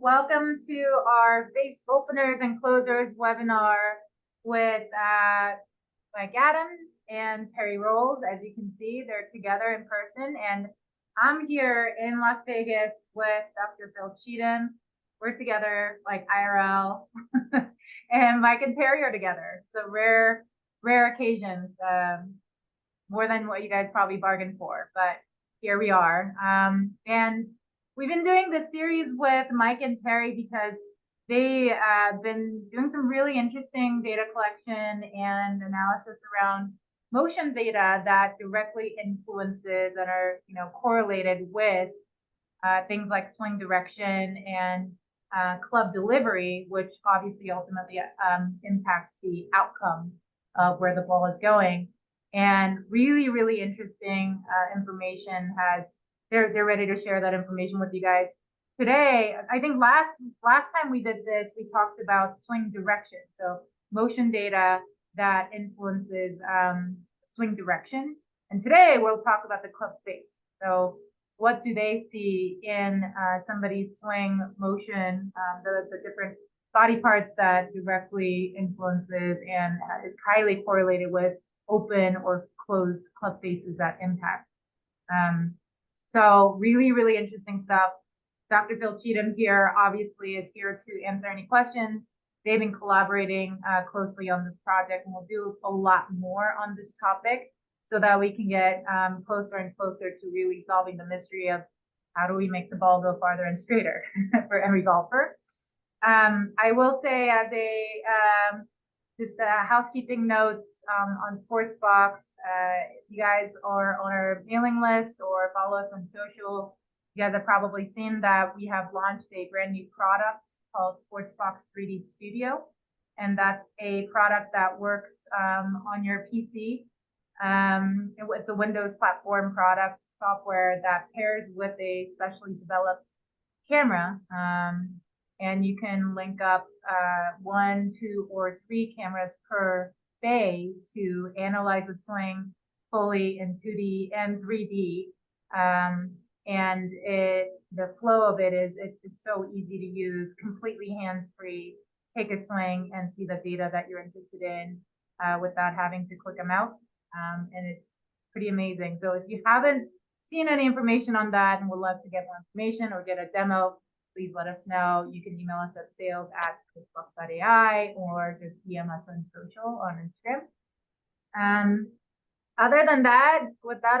Welcome to our base openers and closers webinar with Mike Adams and Terry Rowles. As you can see, they're together in person, and I'm here in Las Vegas with Dr. Phil Cheatham. We're together like IRL, and Mike and Terry are together. So rare occasions, more than what you guys probably bargained for, but here we are. And we've been doing this series with Mike and Terry because they have been doing some really interesting data collection and analysis around motion data that directly influences and are correlated with things like swing direction and club delivery, which obviously ultimately impacts the outcome of where the ball is going. And really, really interesting information they're ready to share that information with you guys today. I think last time we did this, we talked about swing direction. So motion data that influences swing direction. And today we'll talk about the club face. So what do they see in somebody's swing motion, the different body parts that directly influences and is highly correlated with open or closed club faces that impact. So really, really interesting stuff. Dr. Phil Cheatham here obviously is here to answer any questions. They've been collaborating closely on this project, and we'll do a lot more on this topic so that we can get closer and closer to really solving the mystery of how do we make the ball go farther and straighter for every golfer. I will say as a just housekeeping notes on Sportsbox. If you guys are on our mailing list or follow us on social, you guys have probably seen that we have launched a brand new product called Sportsbox 3D Studio. And that's a product that works on your PC. It's a Windows platform product software that pairs with a specially developed camera. And you can link up 1, 2, or 3 cameras per bay to analyze the swing fully in 2D and 3D. And the flow of it is it's so easy to use, completely hands-free. Take a swing and see the data that you're interested in without having to click a mouse. And it's pretty amazing. So if you haven't seen any information on that and would love to get more information or get a demo, please let us know. You can email us at sales@sportsbox.ai or just DM us on social on Instagram. Other than that, without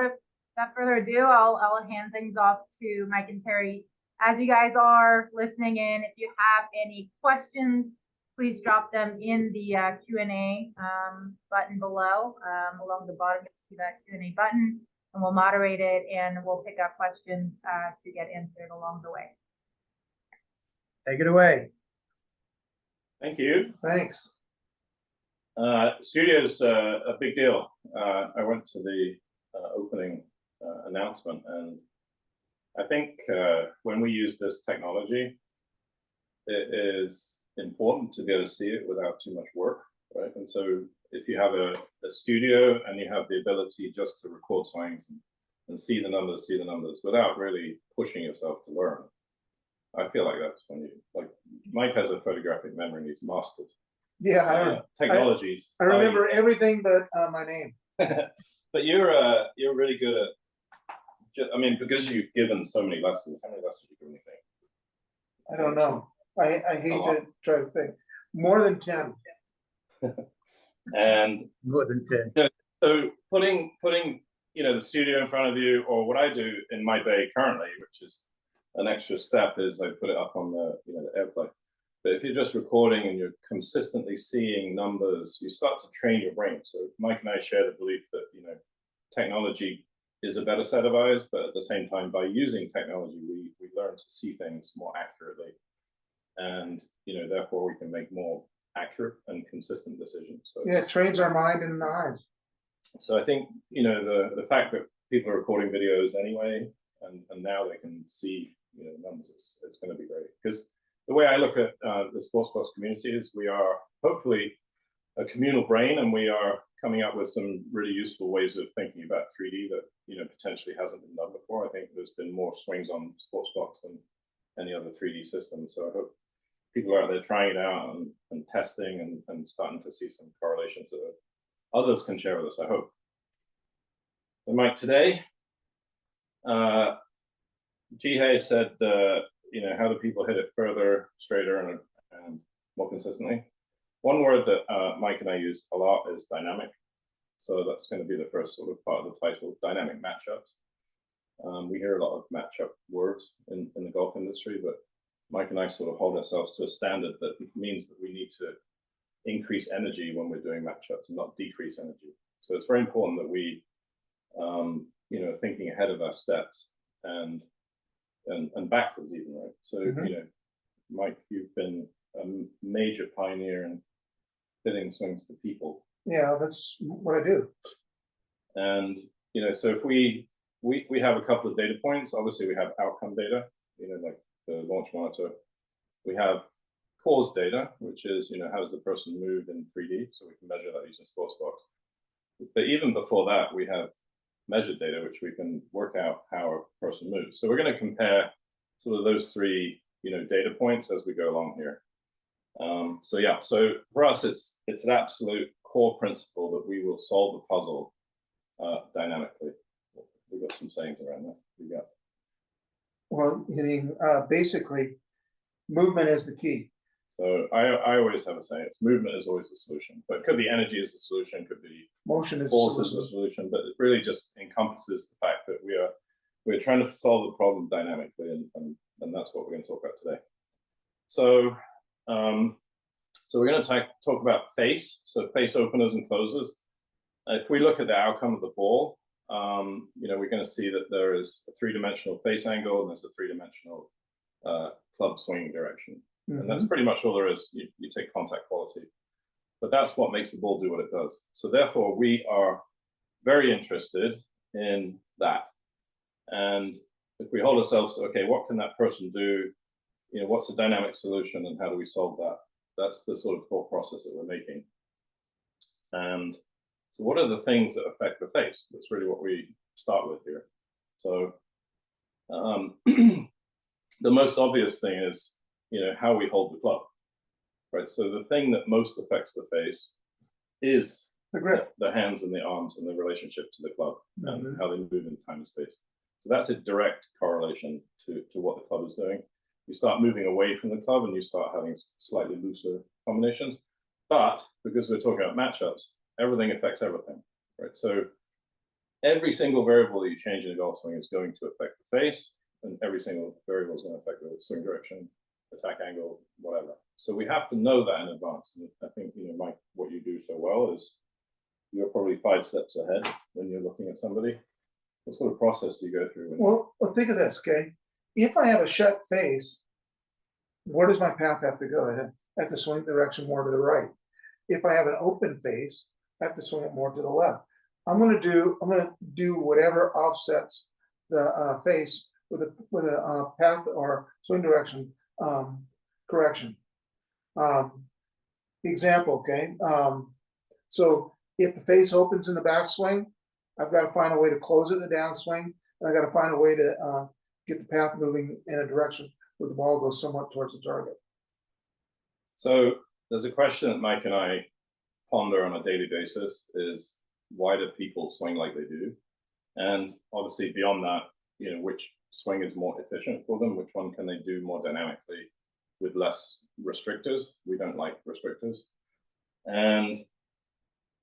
further ado, I'll hand things off to Mike and Terry. As you guys are listening in, if you have any questions, please drop them in the Q&A button below. Along the bottom, you'll see that Q&A button, and we'll moderate it, and we'll pick up questions to get answered along the way. Take it away. Thank you. Thanks. Studio's a big deal. I went to the opening announcement, and I think when we use this technology, it is important to be able to see it without too much work, right? And so if you have a studio and you have the ability just to record swings and see the numbers without really pushing yourself to learn, I feel like that's when you, like, Mike has a photographic memory and he's mastered. Yeah, technologies. I remember everything but my name. But you're really good at, I mean, because you've given so many lessons. How many lessons have you given, you think? I don't know. I hate to try to think. More than 10. And more than 10. So putting the studio in front of you, or what I do in my bay currently, which is an extra step, is I put it up on the the AirPlay. But if you're just recording and you're consistently seeing numbers, you start to train your brain. So Mike and I share the belief that technology is a better set of eyes, but at the same time, by using technology, we learn to see things more accurately, and therefore we can make more accurate and consistent decisions. So yeah, it trains our mind and eyes. So I think the fact that people are recording videos anyway, and now they can see numbers, it's going to be great. Because the way I look at the Sportsbox community is we are hopefully a communal brain, and we are coming up with some really useful ways of thinking about 3D that potentially hasn't been done before. I think there's been more swings on Sportsbox than any other 3D system. So I hope people are out there trying it out and testing and starting to see some correlations that others can share with us, I hope. So Mike, today, Jihei said, how do people hit it further, straighter, and more consistently? One word that Mike and I use a lot is dynamic. So that's going to be the first sort of part of the title, dynamic matchups. We hear a lot of matchup words in the golf industry, but Mike and I sort of hold ourselves to a standard that means that we need to increase energy when we're doing matchups and not decrease energy. So it's very important that we, thinking ahead of our steps and backwards even, right? So, Mike, you've been a major pioneer in fitting swings to people. Yeah, that's what I do. And, so if we have a couple of data points, obviously we have outcome data, like the launch monitor. We have cause data, which is, how does the person move in 3D? So we can measure that using Sportsbox. But even before that, we have measured data, which we can work out how a person moves. So we're going to compare sort of those three, data points as we go along here. So for us, it's an absolute core principle that we will solve the puzzle dynamically. We've got some sayings around that. We got. Well, basically, movement is the key. So I always have a saying, it's movement is always the solution. But it could be energy is the solution, could be motion is force is the solution, but it really just encompasses the fact that we're trying to solve the problem dynamically, and that's what we're going to talk about today. So we're going to talk about face, so face openers and closers. If we look at the outcome of the ball, we're going to see that there is a three-dimensional face angle and there's a three-dimensional club swinging direction. And that's pretty much all there is. You take contact quality, but that's what makes the ball do what it does. So therefore, we are very interested in that. And if we hold ourselves to, okay, what can that person do? What's a dynamic solution and how do we solve that? That's the sort of thought process that we're making. And so what are the things that affect the face? That's really what we start with here. So the most obvious thing is, how we hold the club, right? So the thing that most affects the face is the grip, the hands and the arms and the relationship to the club and how they move in time and space. So that's a direct correlation to what the club is doing. You start moving away from the club and you start having slightly looser combinations. But because we're talking about matchups, everything affects everything, right? So every single variable that you change in a golf swing is going to affect the face, and every single variable is going to affect the swing direction, attack angle, whatever. So we have to know that in advance. And I think, Mike, what you do so well is you're probably 5 steps ahead when you're looking at somebody. What sort of process do you go through? Well, think of this, okay? If I have a shut face, where does my path have to go? I have to swing the direction more to the right. If I have an open face, I have to swing it more to the left. I'm going to do whatever offsets the face with a path or swing direction correction. Example, okay? So if the face opens in the backswing, I've got to find a way to close it in the downswing, and I got to find a way to get the path moving in a direction where the ball goes somewhat towards the target. So there's a question that Mike and I ponder on a daily basis is, why do people swing like they do? And obviously beyond that, which swing is more efficient for them? Which one can they do more dynamically with less restrictors? We don't like restrictors. And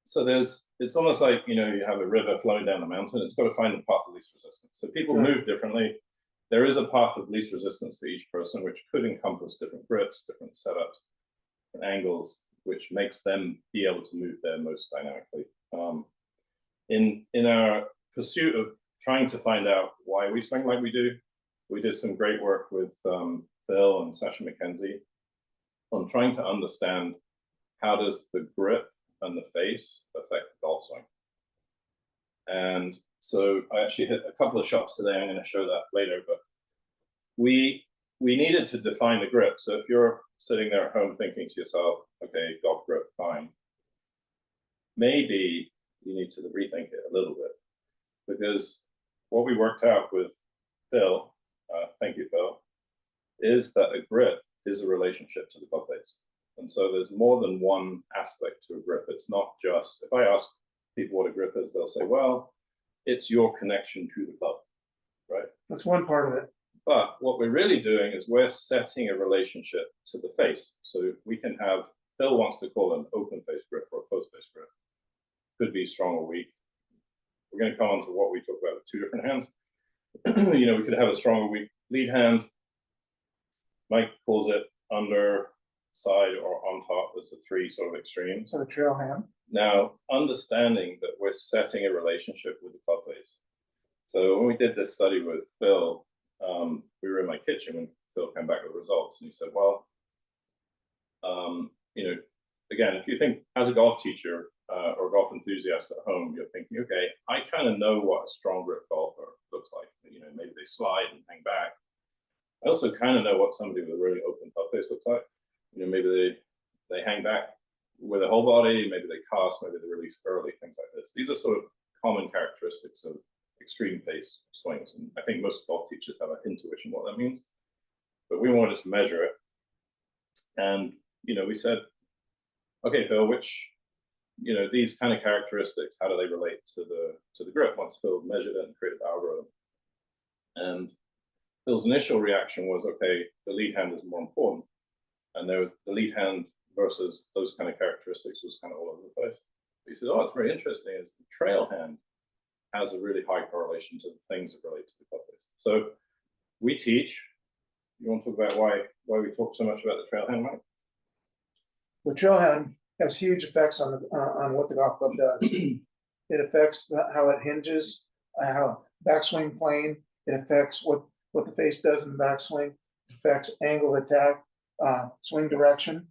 so it's almost like, you have a river flowing down the mountain. It's got to find the path of least resistance. So people move differently. There is a path of least resistance for each person, which could encompass different grips, different setups, different angles, which makes them be able to move there most dynamically. In our pursuit of trying to find out why we swing like we do, we did some great work with Phil and Sasha McKenzie on trying to understand how does the grip and the face affect the golf swing. And so I actually hit a couple of shots today. I'm going to show that later, but we needed to define the grip. So if you're sitting there at home thinking to yourself, okay, golf grip, fine. Maybe you need to rethink it a little bit, because what we worked out with Phil, thank you, Phil, is that a grip is a relationship to the club face. And so there's more than one aspect to a grip. It's not just, if I ask people what a grip is, they'll say, well, it's your connection to the club, right? That's one part of it. But what we're really doing is we're setting a relationship to the face. So we can have, Phil wants to call it an open face grip or a closed face grip. Could be strong or weak. We're going to come on to what we talk about with two different hands. You know, we could have a strong or weak lead hand. Mike calls it under, side, or on top as the three sort of extremes. So the trail hand. Now, understanding that we're setting a relationship with the club face. So when we did this study with Phil, we were in my kitchen when Phil came back with the results, and he said, well, you know, again, if you think as a golf teacher or golf enthusiast at home, you're thinking, okay, I kind of know what a strong grip golfer looks like. You know, maybe they slide and hang back. I also kind of know what somebody with a really open club face looks like. You know, maybe they hang back with a whole body, maybe they cast, maybe they release early, things like this. These are sort of common characteristics of extreme face swings. And I think most golf teachers have an intuition what that means. But we wanted to measure it. And, you know, we said, okay, Phil, which, you know, these kind of characteristics, how do they relate to the grip? Once Phil measured it and created the algorithm. And Phil's initial reaction was, okay, the lead hand is more important. And there was the lead hand versus those kind of characteristics was kind of all over the place. But he said, oh, it's very interesting is the trail hand has a really high correlation to the things that relate to the club face. So we teach. You want to talk about why we talk so much about the trail hand, Mike? The trail hand has huge effects on what the golf club does. It affects how it hinges, how backswing plane. It affects what the face does in the backswing. It affects angle of attack, swing direction.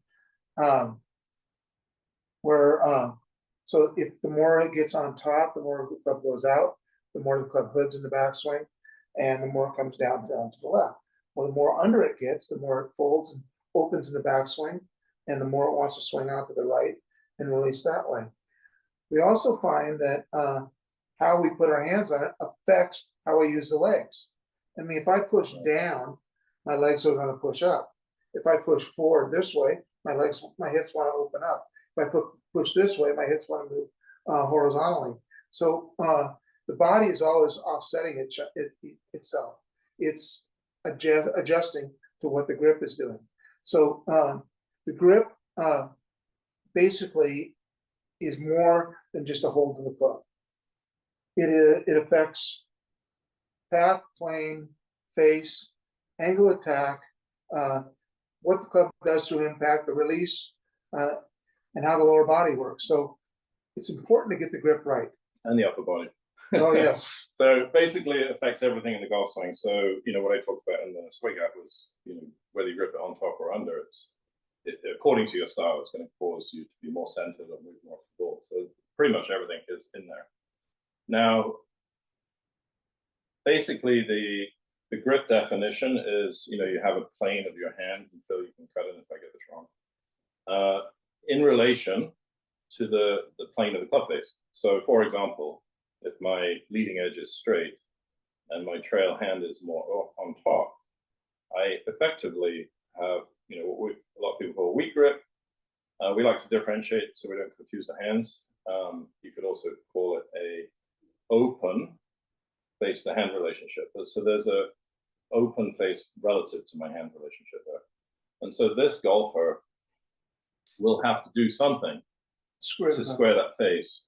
So if the more it gets on top, the more the club goes out, the more the club hoods in the backswing, and the more it comes down to the left. Well, the more under it gets, the more it folds and opens in the backswing, and the more it wants to swing out to the right and release that way. We also find that how we put our hands on it affects how I use the legs. I mean, if I push down, my legs are going to push up. If I push forward this way, my hips want to open up. If I push this way, my hips want to move horizontally. So the body is always offsetting itself. It's adjusting to what the grip is doing. So the grip basically is more than just a hold of the club. It affects path, plane, face, angle attack, what the club does to impact the release, and how the lower body works. So it's important to get the grip right. And the upper body. Oh, yes. So basically it affects everything in the golf swing. So, you know, what I talked about in the swing app was, you know, whether you grip it on top or under, according to your style, it's going to cause you to be more centered or move more off the ball. So pretty much everything is in there. Now, basically the grip definition is, you know, you have a plane of your hand, and Phil, you can cut in if I get this wrong, in relation to the plane of the club face. So for example, if my leading edge is straight and my trail hand is more on top, I effectively have, you know, what a lot of people call a weak grip. We like to differentiate so we don't confuse the hands. You could also call it a open face to hand relationship. So there's a open face relative to my hand relationship there. And so this golfer will have to do something to square that face.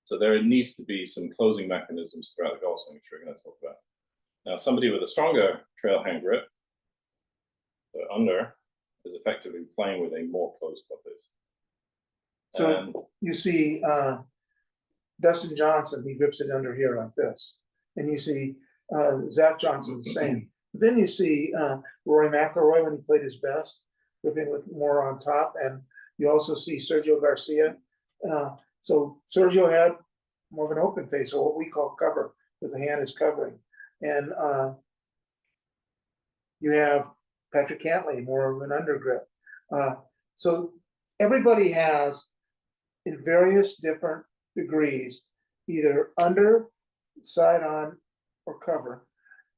So there needs to be some closing mechanisms throughout the golf swing, which we're going to talk about. Now, somebody with a stronger trail hand grip, so under, is effectively playing with a more closed club face. So you see Dustin Johnson, he grips it under here like this. And you see Zach Johnson the same. Then you see Rory McIlroy when he played his best, gripping with more on top. And you also see Sergio Garcia. So Sergio had more of an open face, or what we call cover, because the hand is covering. And you have Patrick Cantlay, more of an under grip. So everybody has, in various different degrees, either under, side on, or cover.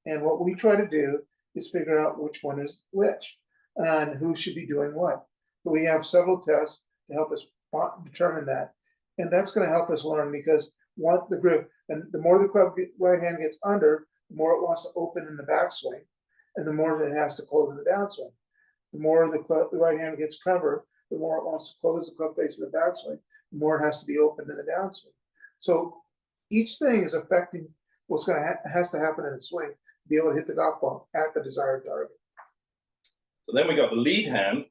And what we try to do is figure out which one is which and who should be doing what. So we have several tests to help us determine that. And that's going to help us learn because the grip, and the more the club right hand gets under, the more it wants to open in the backswing, and the more it has to close in the downswing. The more the right hand gets covered, the more it wants to close the club face in the backswing, the more it has to be open in the downswing. So each thing is affecting what's going to has to happen in the swing to be able to hit the golf ball at the desired target. So then we got the lead hand,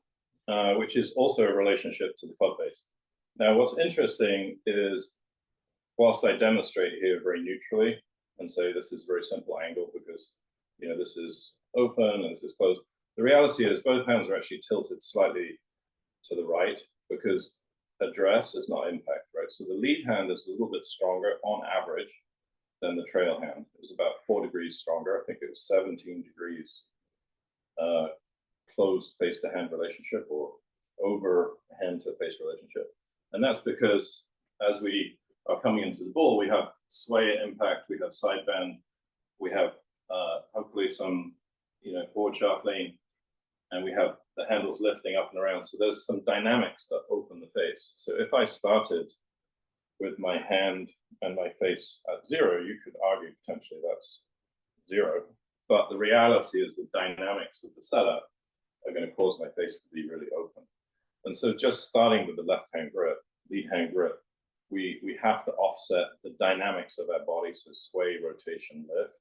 which is also a relationship to the club face. Now, what's interesting is, whilst I demonstrate here very neutrally and say this is a very simple angle because, you know, this is open and this is closed, the reality is both hands are actually tilted slightly to the right because address is not impact, right? So the lead hand is a little bit stronger on average than the trail hand. It was about 4 degrees stronger. I think it was 17 degrees closed face to hand relationship or over hand to face relationship. And that's because as we are coming into the ball, we have sway at impact, we have side bend, we have hopefully some, you know, forward shaft lean, and we have the handles lifting up and around. So there's some dynamics that open the face. So if I started with my hand and my face at 0, you could argue potentially that's 0. But the reality is the dynamics of the setup are going to cause my face to be really open. And so just starting with the left hand grip, lead hand grip, we have to offset the dynamics of our body, so sway, rotation, lift,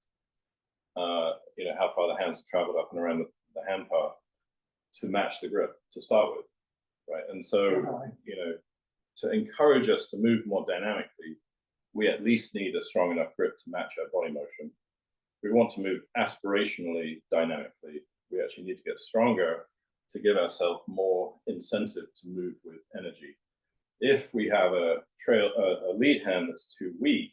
you know, how far the hands have traveled up and around the hand path to match the grip to start with, right? And so, you know, to encourage us to move more dynamically, we at least need a strong enough grip to match our body motion. We want to move aspirationally dynamically. We actually need to get stronger to give ourselves more incentive to move with energy. If we have a lead hand that's too weak,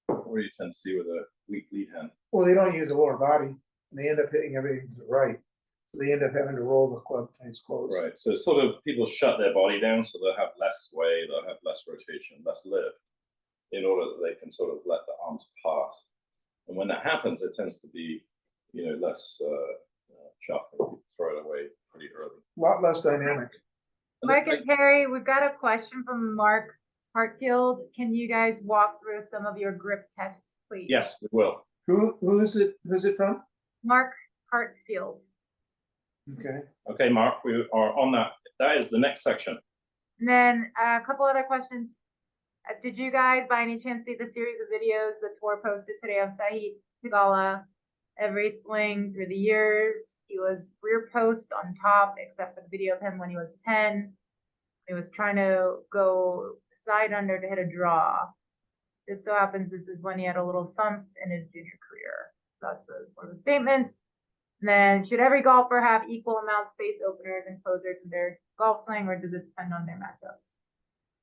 what do you tend to see with a weak lead hand? Well, they don't use the lower body, and they end up hitting everything to the right. They end up having to roll the club face close. Right. So sort of people shut their body down, so they'll have less sway, they'll have less rotation, less lift, in order that they can sort of let the arms pass. And when that happens, it tends to be, you know, less sharp. People throw it away pretty early. A lot less dynamic. Mike and Terry, we've got a question from Mark Hartfield. Can you guys walk through some of your grip tests, please? Yes, we will. Who's it from? Mark Hartfield. Okay. Okay, Mark, we are on that. That is the next section. And then a couple other questions. Did you guys by any chance see the series of videos that Tor posted today of Saeed Tagala? Every swing through the years, he was rear post on top, except for the video of him when he was 10. He was trying to go side under to hit a draw. Just so happens this is when he had a little sump in his junior career. That's one of the statements. And then, should every golfer have equal amounts of face openers and closers in their golf swing, or does it depend on their matchups?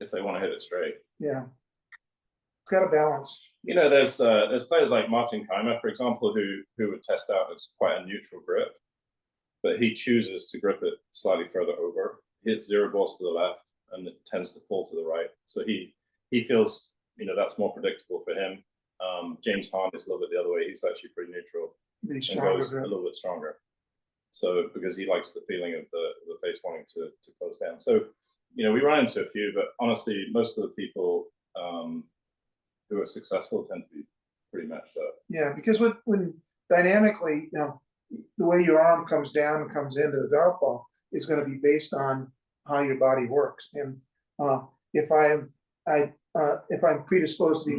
If they want to hit it straight. Yeah. It's got a balance. You know, there's players like Martin Keimer, for example, who would test out as quite a neutral grip, but he chooses to grip it slightly further over, hits 0 balls to the left, and it tends to fall to the right. So he feels, you know, that's more predictable for him. James Hahn is a little bit the other way. He's actually pretty neutral and goes a little bit stronger. So because he likes the feeling of the face wanting to close down. So, you know, we run into a few, but honestly, most of the people who are successful tend to be pretty matched up. Yeah, because when dynamically, you know, the way your arm comes down and comes into the golf ball is going to be based on how your body works. And if I'm predisposed to be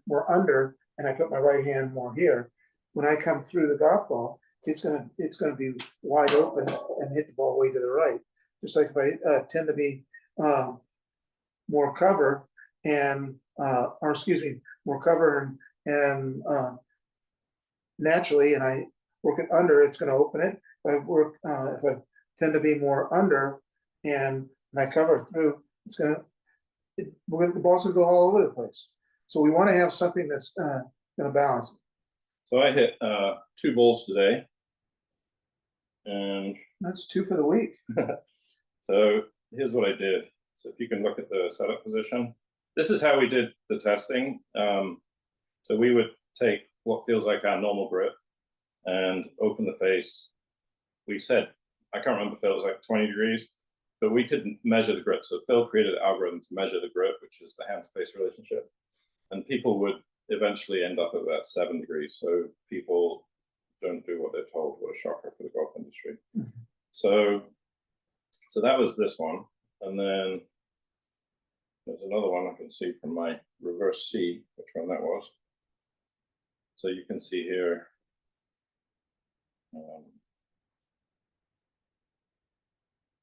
more under, and I put my right hand more here, when I come through the golf ball, it's gonna be wide open and hit the ball way to the right. Just like if I tend to be more cover and more cover and naturally, and I work it under, it's going to open it. If I tend to be more under and I cover through, the ball's going to go all over the place. So we want to have something that's going to balance it. So I hit 2 balls today, and that's 2 for the week. So here's what I did. So if you can look at the setup position, this is how we did the testing. So we would take what feels like our normal grip, and open the face. We said, I can't remember, Phil, it was like 20 degrees, but we could measure the grip. So Phil created an algorithm to measure the grip, which is the hand-to-face relationship. And people would eventually end up at about 7 degrees. So people don't do what they're told. What a shocker for the golf industry. Mhm. So that was this one. And then there's another one I can see from my reverse C, which one that was. So you can see here,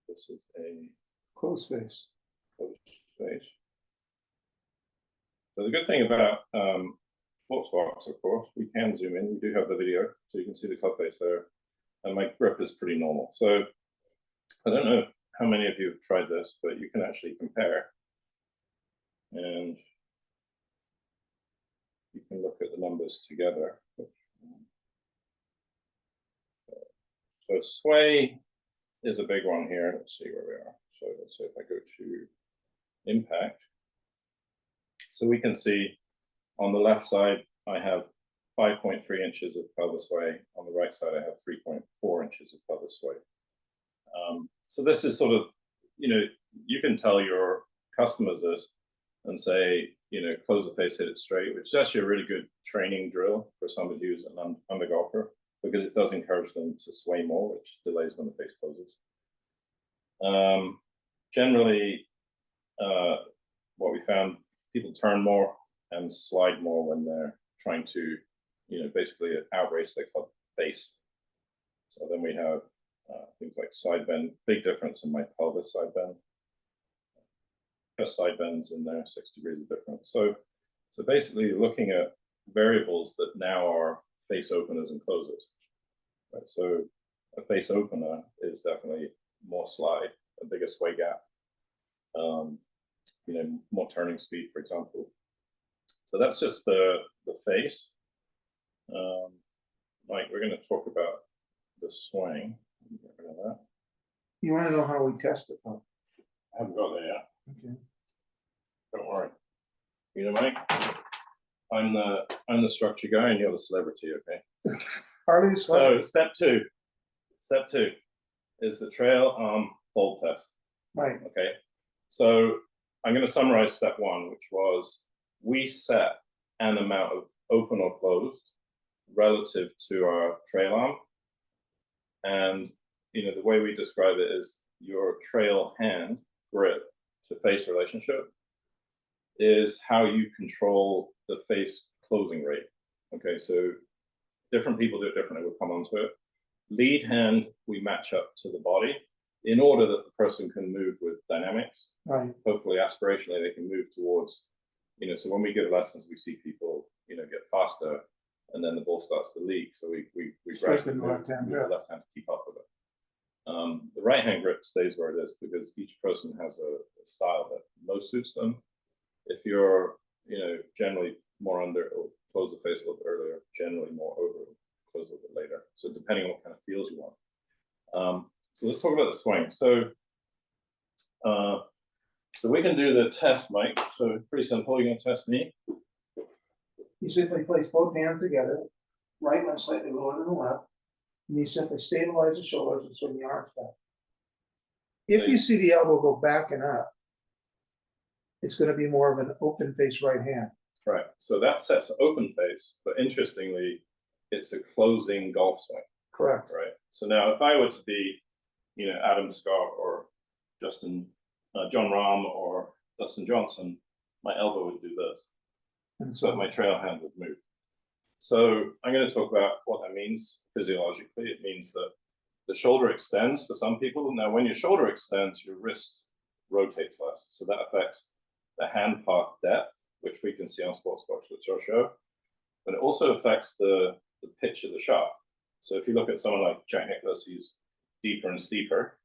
this is a Closed face. closed face. So the good thing about Sportsbox, of course, we can zoom in. We do have the video, so you can see the club face there. And my grip is pretty normal. So I don't know how many of you have tried this, but you can actually compare. And you can look at the numbers together. So sway is a big one here. Let's see where we are. So let's see if I go to impact. So we can see on the left side, I have 5.3 inches of pelvic sway. On the right side, I have 3.4 inches of pelvic sway. So this is sort of, you can tell your customers this and say, close the face, hit it straight, which is actually a really good training drill for somebody who's an under golfer, because it does encourage them to sway more, which delays when the face closes. Generally, what we found, people turn more and slide more when they're trying to, basically outrace their club face. So then we have things like side bend, big difference in my pelvis side bend. Just side bends in there, 6 degrees of difference. So basically looking at variables that now are face openers and closers. Right? So a face opener is definitely more slide, a bigger sway gap, more turning speed, for example. So that's just the face. Mike, we're going to talk about the swing. Get rid of that. You want to know how we test it, huh? I haven't got there yet. Okay. Don't worry. Mike, I'm the structure guy, and you're the celebrity. Okay. Harley, So step two is the trail arm hold test. right. Okay. So I'm going to summarize step one, which was we set an amount of open or closed relative to our trail arm. And, the way we describe it is your trail hand grip to face relationship is how you control the face closing rate. Okay, so different people do it differently. We'll come on to it. Lead hand, we match up to the body in order that the person can move with dynamics. Right. Hopefully, aspirationally, they can move towards, so when we give lessons, we see people, get faster, and then the ball starts to leak. So we gradually move with the left hand to keep up with it. The right hand grip stays where it is because each person has a style that most suits them. If you're, generally more under or close the face a little bit earlier, generally more over, close a little bit later. So depending on what kind of feels you want. So let's talk about the swing. So we can do the test, Mike. So pretty simple. You're going to test me. You simply place both hands together, right one slightly lower than the left, and you simply stabilize the shoulders and swing the arms back. If you see the elbow go back and up, it's going to be more of an open face right hand. Right. So that sets open face, but interestingly, it's a closing golf swing. Correct. Right. So now, if I were to be, Adam Scott or John Rahm or Dustin Johnson, my elbow would do this, And so but my trail hand would move. So I'm going to talk about what that means physiologically. It means that the shoulder extends for some people. Now, when your shoulder extends, your wrist rotates less. So that affects the hand path depth, which we can see on Sportsbox, which I'll show. But it also affects the pitch of the shot. So if you look at someone like Jack Nicklaus, he's deeper and steeper.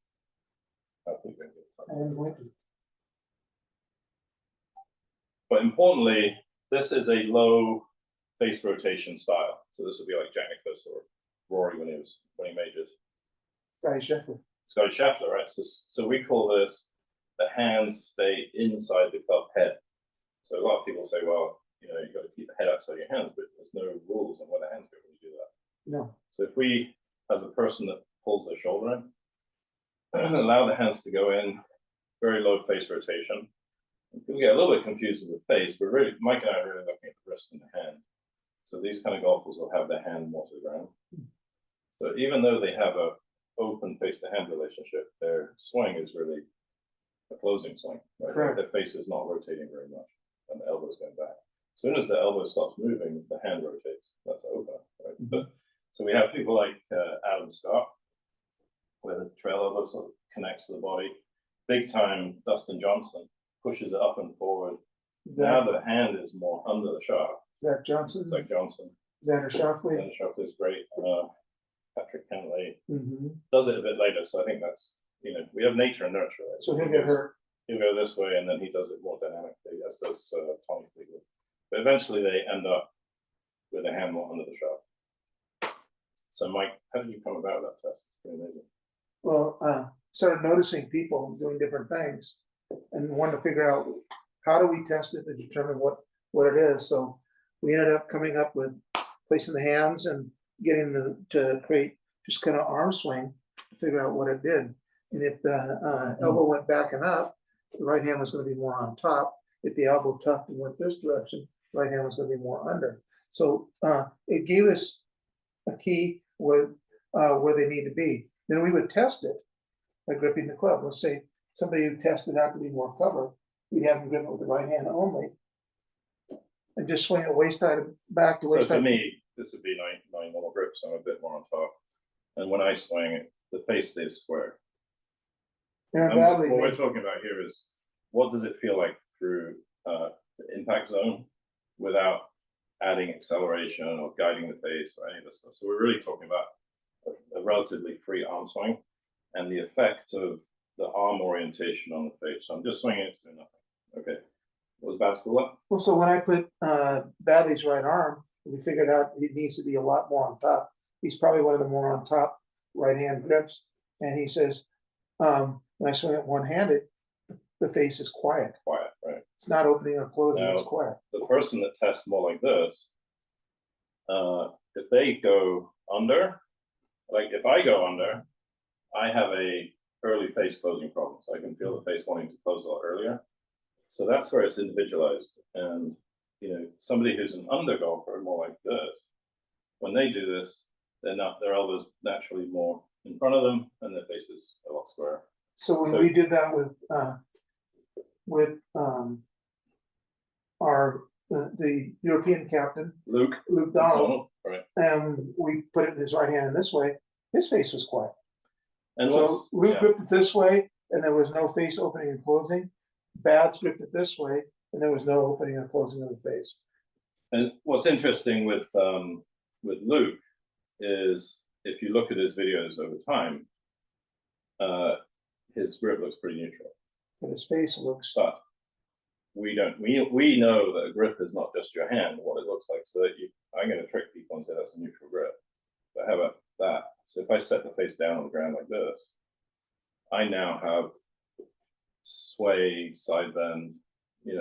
But importantly, this is a low face rotation style. So this would be like Jack Nicklaus or Rory when he was winning majors. Scotty Scheffler, right? So we call this the hands stay inside the club head. So a lot of people say, well, you've got to keep the head outside your hands, but there's no rules on where the hands go when you do that. No. So if we, as a person that pulls their shoulder in, allow the hands to go in, very low face rotation. People get a little bit confused with the face, but really, Mike and I are really looking at the wrist and the hand. So these kind of golfers will have their hand more to the ground. So even though they have a open face-to-hand relationship, their swing is really a closing swing. Right? Correct. Their face is not rotating very much, and the elbow's going back. As soon as the elbow stops moving, the hand rotates. That's an opener, right? But so we have people like Adam Scott, where the trail elbow sort of connects to the body. Big time Dustin Johnson pushes it up and forward. Now the hand is more under the shaft. Zach Johnson. Zach Johnson. Xander Schauffele. Xander Schauffele is great. Patrick Kentley Mm-hmm. does it a bit later, so I think that's, you know, we have nature and nurture. Right? So he'll get hurt. He'll go this way, and then he does it more dynamically, as does Tommy Fleetwood. But eventually, they end up with a hand more under the shaft. So, Mike, how did you come about that test? It's pretty amazing. Well, started noticing people doing different things, and wanted to figure out how do we test it to determine what it is. So we ended up coming up with placing the hands and getting to create just kind of arm swing to figure out what it did. And if the elbow went back and up, the right hand was going to be more on top. If the elbow tucked and went this direction, the right hand was going to be more under. So it gave us a key where they need to be. Then we would test it by gripping the club. Let's say somebody who tested out to be more cover, we'd have them grip it with the right hand only, and just swing it waist high back to waist high. So for me, this would be my normal grip, so I'm a bit more on top. And when I swing it, the face stays square. And What we're talking about here is, what does it feel like through the impact zone without adding acceleration or guiding the face or any of this stuff? So we're really talking about a relatively free arm swing and the effect of the arm orientation on the face. So I'm just swinging it to do nothing. Okay. What was Bad's cooler? Well, so when I put Badley's right arm, we figured out he needs to be a lot more on top. He's probably one of the more on top right hand grips. And he says, when I swing it one-handed, the face is quiet. Quiet, right. It's not opening or closing, Now, it's quiet. The person that tests more like this, if they go under, like if I go under, I have a early face closing problem. So I can feel the face wanting to close a lot earlier. So that's where it's individualized. And, you know, somebody who's an under golfer, more like this, when they do this, their elbows naturally more in front of them and their face is a lot squarer. So when we did that with the European captain, Luke Donald, right. and we put it in his right hand in this way, his face was quiet. And so Luke gripped it this way, and there was no face opening and closing. Bad's gripped it this way, and there was no opening or closing of the face. And what's interesting with Luke is if you look at his videos over time, his grip looks pretty neutral. But his face looks. But we don't. We know that a grip is not just your hand, what it looks like. So that I'm going to trick people and say that's a neutral grip. But how about that? So if I set the face down on the ground like this, I now have sway, side bend,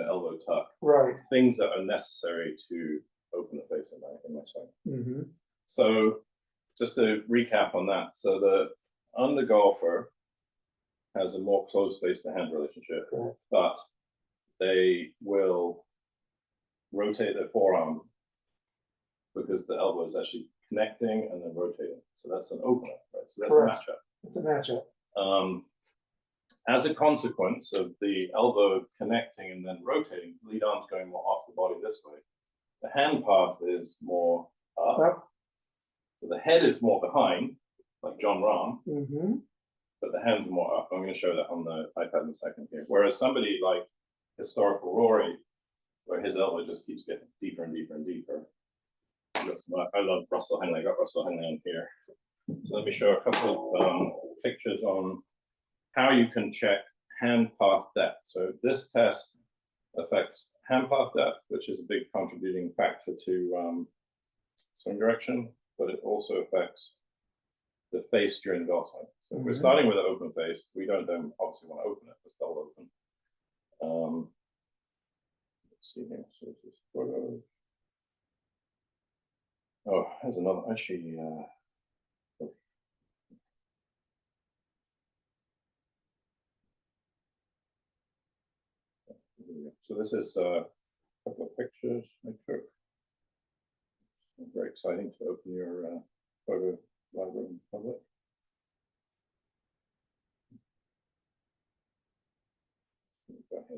elbow tuck, right? Things that are necessary to open the face in my swing. Mm-hmm. So just to recap on that, so the under golfer has a more close face to hand relationship, but they will rotate their forearm because the elbow is actually connecting and then rotating. So that's an opener, right? So that's a matchup. It's a matchup. As a consequence of the elbow connecting and then rotating, lead arm's going more off the body this way. The hand path is more up. So the head is more behind, like John Rahm, but the hands are more up. I'm going to show that on the iPad in a second here. Whereas somebody like historical Rory, where his elbow just keeps getting deeper and deeper and deeper. I love Russell Henley. I got Russell Henley on here. So let me show a couple of pictures on how you can check hand path depth. So this test affects hand path depth, which is a big contributing factor to swing direction, but it also affects the face during the golf swing. So if we're starting with an open face, we don't then obviously want to open it, it's double open. Let's see here. So just photo. Oh, there's another, actually, so this is a couple of pictures I took. Very exciting to open your photo library in public.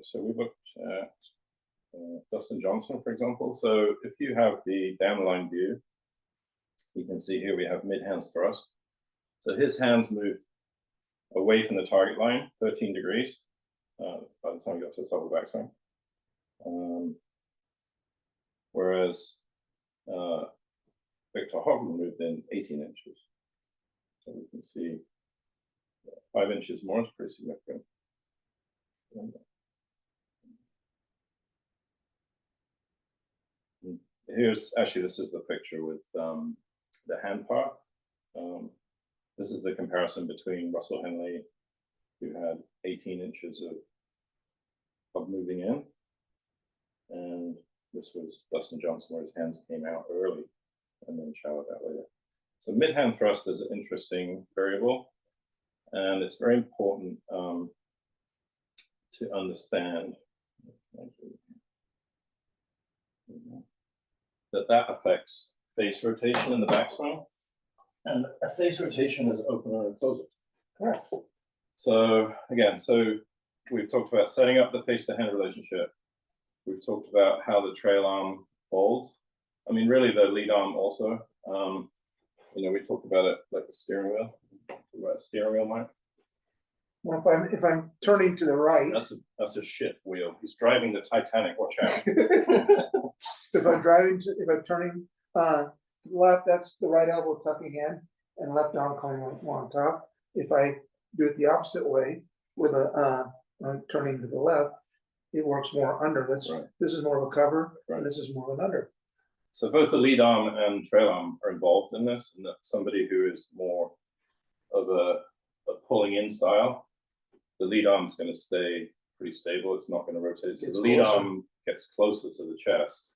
So we looked at Dustin Johnson, for example. So if you have the downline view, you can see here we have mid-hands thrust. So his hands moved away from the target line, 13 degrees, by the time he got to the top of the backswing. Whereas Victor Hovland moved in 18 inches. So we can see 5 inches more is pretty significant. Here's actually, this is the picture with the hand part. This is the comparison between Russell Henley, who had 18 inches of moving in, and this was Dustin Johnson, where his hands came out early and then showered out later. So mid-hand thrust is an interesting variable, and it's very important to understand that affects face rotation in the backswing, and a face rotation is opener and closer. Correct. So again, so we've talked about setting up the face-to-hand relationship. We've talked about how the trail arm folds. I mean, really, the lead arm also. You know, we talked about it like the steering wheel. About steering wheel, Mike. Well, if I'm turning to the right, that's a shit wheel. He's driving the Titanic. Watch out. if I'm turning to the left, that's the right elbow tucking in and left arm coming on top. If I do it the opposite way, with I'm turning to the left, it works more under. That's right. This is more of a cover, right, and this is more of an under. So both the lead arm and trail arm are involved in this, and that somebody who is more of a pulling in style, the lead arm is going to stay pretty stable. It's not going to rotate. So the lead arm gets closer to the chest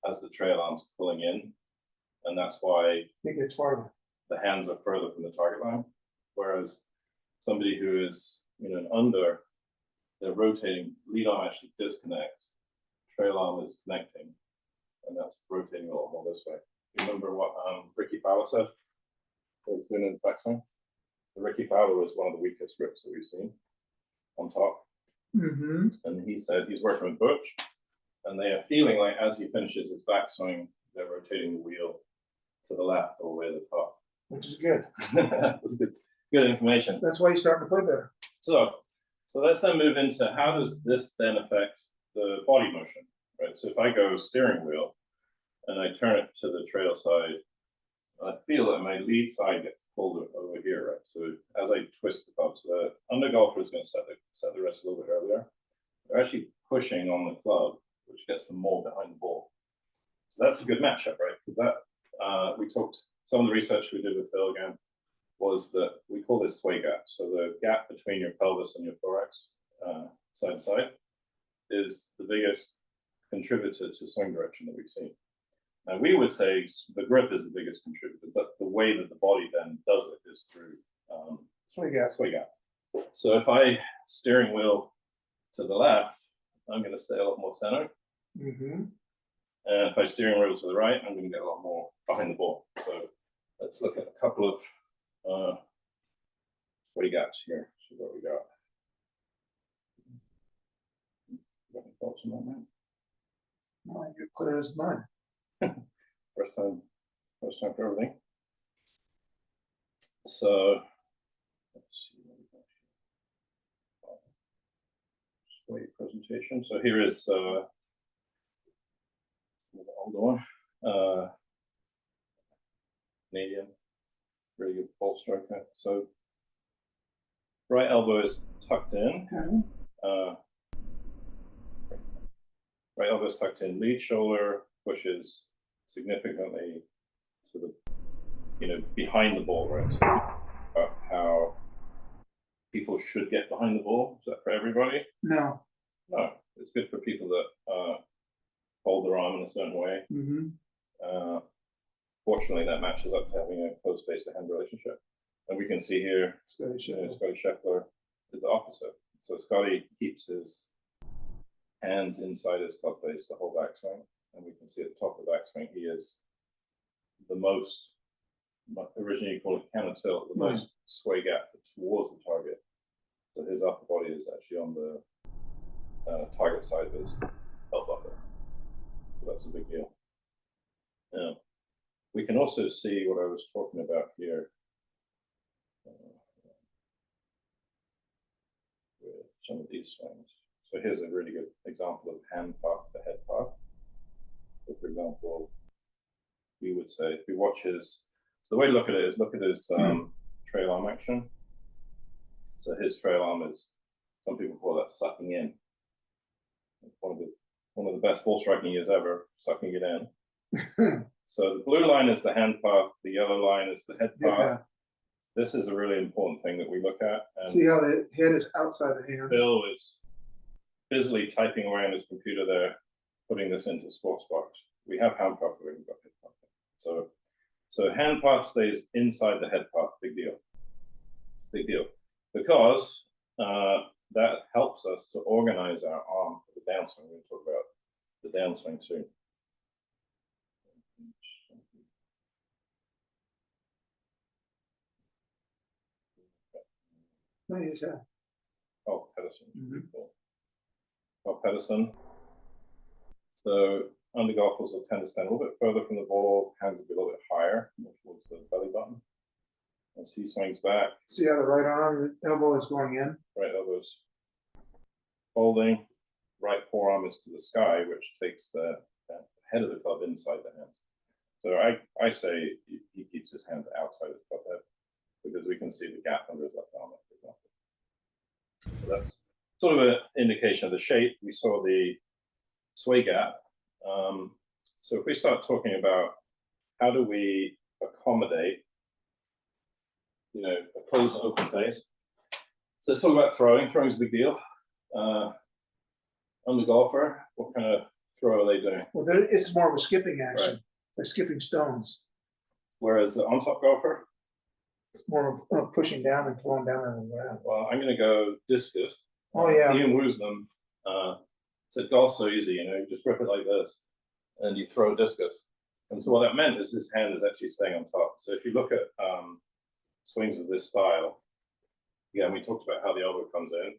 as the trail arm's pulling in, and that's why it gets farther. The hands are further from the target line. Whereas somebody who is, you know, an under, they're rotating. Lead arm actually disconnects. Trail arm is connecting, and that's rotating a lot more this way. You remember what Ricky Fowler said? What he's doing in his backswing. Ricky Fowler was one of the weakest grips that we've seen on top. Mm-hmm. And he said he's working with Butch, and they are feeling like as he finishes his backswing, they're rotating the wheel to the left all the way to the top. Which is good. That's good information. That's why you're starting to play better. So let's then move into how does this then affect the body motion, right? So if I go steering wheel and I turn it to the trail side, I feel that my lead side gets pulled over here, right? So as I twist the club, so the under golfer is going to set the wrist a little bit earlier. They're actually pushing on the club, which gets them more behind the ball. So that's a good matchup, right? Because that we talked. Some of the research we did with Phil again was that we call this sway gap. So the gap between your pelvis and your thorax, side to side, is the biggest contributor to swing direction that we've seen. Now we would say the grip is the biggest contributor, but the way that the body then does it is through sway gap. Sway gap. So if I steering wheel to the left, I'm going to stay a lot more center. Mm-hmm. And if I steering wheel to the right, I'm going to get a lot more behind the ball. So let's look at a couple of sway gaps here. See what we got. Got any thoughts on that, man? No, you're clear as mud. First time for everything. So let's see what we got here. Sway presentation. So here is the older one. Canadian, really good ball striker. So right elbow is tucked in. Right elbow is tucked in. Lead shoulder pushes significantly sort of, you know, behind the ball, right? So how people should get behind the ball. Is that for everybody? No. No. It's good for people that hold their arm in a certain way. Mm-hmm. fortunately, that matches up to having a close face to hand relationship. And we can see here, Scotty Scheffler is the opposite. So Scotty keeps his hands inside his club face the whole backswing. And we can see at the top of the backswing, he is the most, originally you call it counter tilt, the most sway gap towards the target. So his upper body is actually on the target side of his belt buckle. So that's a big deal. Now, we can also see what I was talking about here. With some of these swings. So here's a really good example of hand path to head path. So for example, we would say, if we watch his, so the way to look at it is look at his trail arm action. So his trail arm is, some people call that sucking in. It's one of the best ball striking years ever, sucking it in. So the blue line is the hand path, the yellow line is the head path. Yeah. This is a really important thing that we look at. And See how the head is outside the hands? Bill is busily typing away on his computer there, putting this into Sportsbox. We have hand path, we haven't got head path. So hand path stays inside the head path, big deal. Big deal. Because that helps us to organize our arm for the downswing. We're going to talk about the downswing soon. Oh, Pedersen. Cool. Oh, Pedersen. So under golfers will tend to stand a little bit further from the ball, hands will be a little bit higher, more towards the belly button. As he swings back. See how the right arm, elbow is going in? Right elbow's folding. Right forearm is to the sky, which takes the head of the club inside the hands. So I say he keeps his hands outside his club head because we can see the gap under his left arm, for example. So that's sort of an indication of the shape. We saw the sway gap. So if we start talking about how do we accommodate, you know, a closed and open face. So let's talk about throwing. Throwing is a big deal. On the golfer, what kind of throw are they doing? Well, it's more of a skipping action, like skipping stones. Whereas the on-top golfer, it's more of pushing down and throwing down on the ground. well, I'm going to go discus. Oh yeah. Ian Woosnam said golf's so easy, you know, you just grip it like this and you throw a discus. And so what that meant is his hand is actually staying on top. So if you look at swings of this style, again, we talked about how the elbow comes in.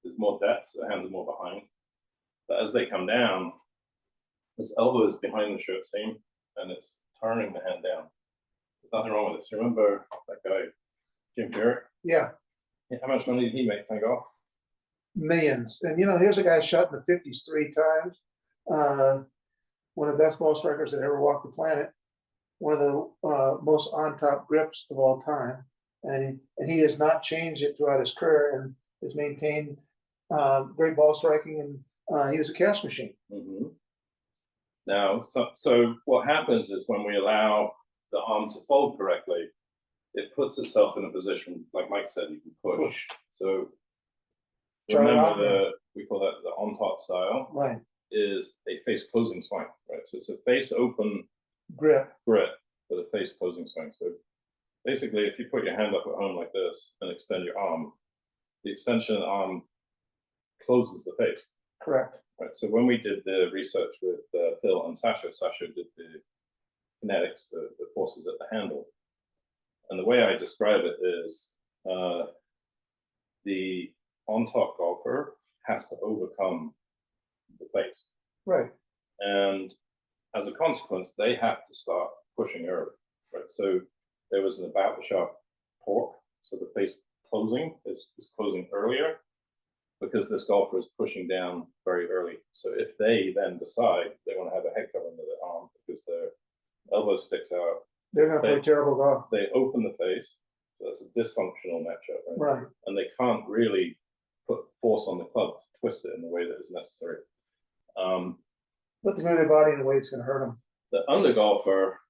There's more depth, so the hands are more behind. But as they come down, this elbow is behind the shirt seam and it's turning the hand down. There's nothing wrong with this. Remember that guy, Jim Furyk? Yeah. How much money did he make playing golf? Millions. And you know, here's a guy shot in the 50s 3 times. One of the best ball strikers that ever walked the planet. One of the most on-top grips of all time. And he has not changed it throughout his career and has maintained great ball striking, and he was a cash machine. Mm-hmm. Now, so what happens is when we allow the arm to fold correctly, it puts itself in a position, like Mike said, you can push. So remember we call that the on-top style. Right. Is a face closing swing, right? So it's a face open grip with a face closing swing. So basically, if you put your hand up at home like this and extend your arm, the extension of the arm closes the face. Correct. Right. So when we did the research with Phil and Sasha did the kinetics, the forces at the handle. And the way I describe it is the on-top golfer has to overcome the face. Right. And as a consequence, they have to start pushing early. Right. So there was an about the shaft torque. So the face closing is closing earlier because this golfer is pushing down very early. So if they then decide they want to have a head cover under their arm because their elbow sticks out, they're going to play terrible golf. They open the face. So that's a dysfunctional matchup, right? Right. And they can't really put force on the club to twist it in the way that is necessary. Put the their body in a way it's going to hurt them. The under golfer,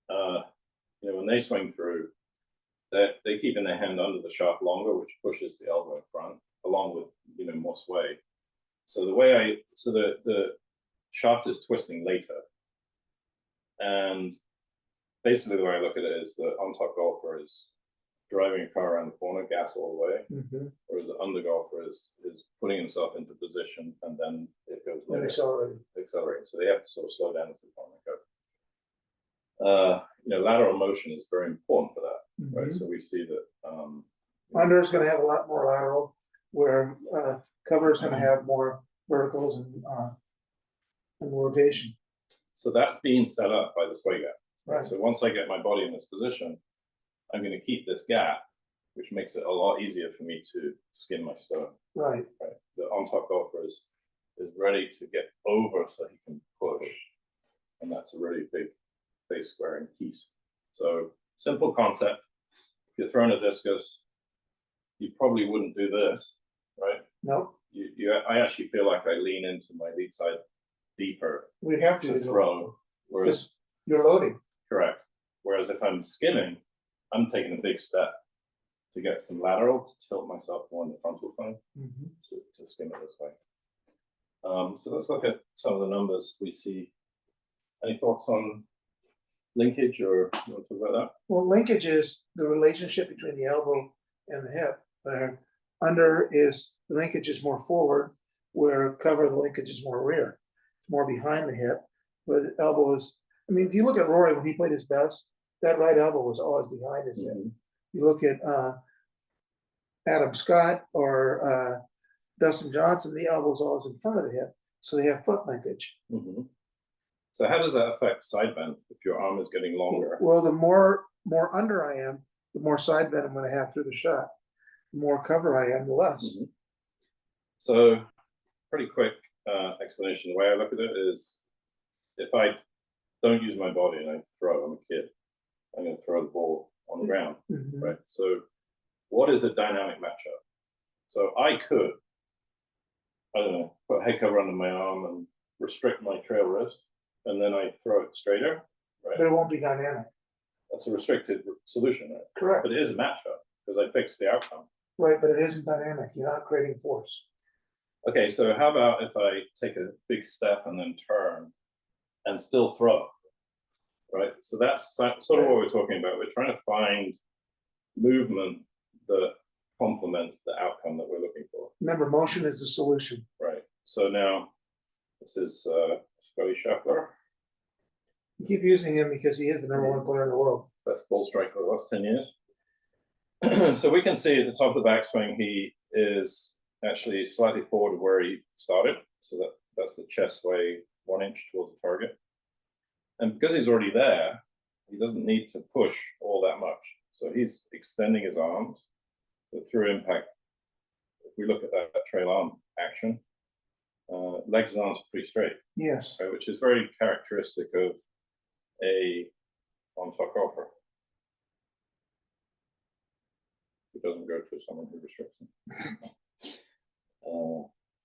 you know, when they swing through, they keep in their hand under the shaft longer, which pushes the elbow in front, along with, you know, more sway. So the shaft is twisting later, and basically the way I look at it is the on-top golfer is driving a car around the corner, gas all the way, whereas the under golfer is putting himself into position and then it goes Then later, accelerating. accelerating. So they have to sort of slow down as the corner go. You know, lateral motion is very important for that, right? So we see that Under is going to have a lot more lateral, where cover is going to have more verticals and rotation. so that's being set up by the sway gap. Right. So once I get my body in this position, I'm going to keep this gap, which makes it a lot easier for me to skin my stone. Right. Right. The on-top golfer is ready to get over so he can push, and that's a really big face squaring piece. So simple concept. If you're throwing a discus, you probably wouldn't do this, right? Nope. I actually feel like I lean into my lead side deeper We have to throw, whereas because you're loading. correct. Whereas if I'm skimming, I'm taking a big step to get some lateral to tilt myself more in the frontal plane to skim it this way. So let's look at some of the numbers we see. Any thoughts on linkage, or you want to talk about that? Well, linkage is the relationship between the elbow and the hip. Where under is the linkage is more forward, where cover the linkage is more rear. It's more behind the hip, where the elbow is. I mean, if you look at Rory when he played his best, that right elbow was always behind his hip. You look at Adam Scott or Dustin Johnson, the elbow is always in front of the hip, so they have foot linkage. So how does that affect side bend if your arm is getting longer? Well, the more under I am, the more side bend I'm going to have through the shot. The more cover I am, the less. So pretty quick explanation. The way I look at it is, if I don't use my body and I throw, I'm a kid, I'm going to throw the ball on the ground, right? So what is a dynamic matchup? So I could, I don't know, put head cover under my arm and restrict my trail wrist, and then I throw it straighter, right? But it won't be dynamic. That's a restricted solution, right? Correct. But it is a matchup because I fixed the outcome. Right, but it isn't dynamic. You're not creating force. Okay, so how about if I take a big step and then turn and still throw, right? So that's sort of what we're talking about. We're trying to find movement that complements the outcome that we're looking for. Remember, motion is the solution. Right. So now this is Scotty Scheffler, You keep using him because he is the #1 player in the world. best ball striker for the last 10 years. So we can see at the top of the backswing, he is actually slightly forward of where he started. So that's the chest sway 1 inch towards the target. And because he's already there, he doesn't need to push all that much. So he's extending his arms, but through impact, if we look at that trail arm action, legs and arms are pretty straight. Yes. Okay, which is very characteristic of a on-top golfer. It doesn't go to someone who restricts them.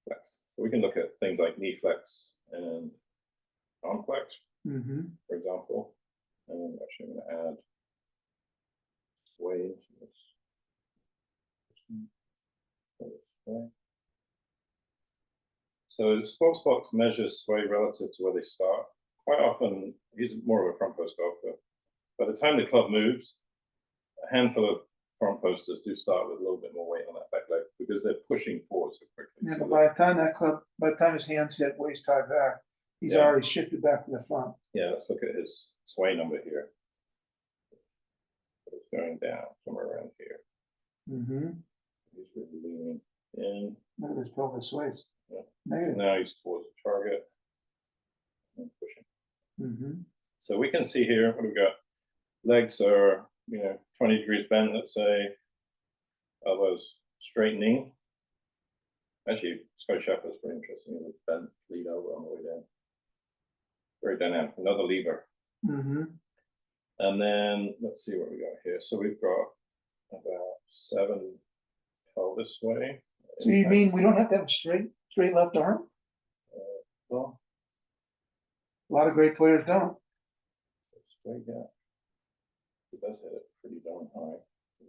Flex. So we can look at things like knee flex and arm flex, for example. And actually, I'm going to add sway into this. So Sportsbox measures sway relative to where they start. Quite often, he's more of a front post golfer. By the time the club moves, a handful of front posters do start with a little bit more weight on that back leg because they're pushing forward so quickly. Yeah, So but by the time his hands hit waist high back, he's already shifted back to the front. yeah, let's look at his sway number here. It's going down somewhere around here. He's really leaning in. Look at his pelvis sways. Yeah. Negative. Now he's towards the target and pushing. So we can see here what we've got. Legs are, 20 degrees bent, let's say. Elbows straightening. Actually, Scotty Scheffler is pretty interesting. With bent lead over on the way down. Very dynamic. Another lever. And then let's see what we got here. So we've got about 7 pelvis sway. So you mean we don't have to have a straight left arm? Well, A lot of great players don't. sway gap. He does hit it pretty darn high.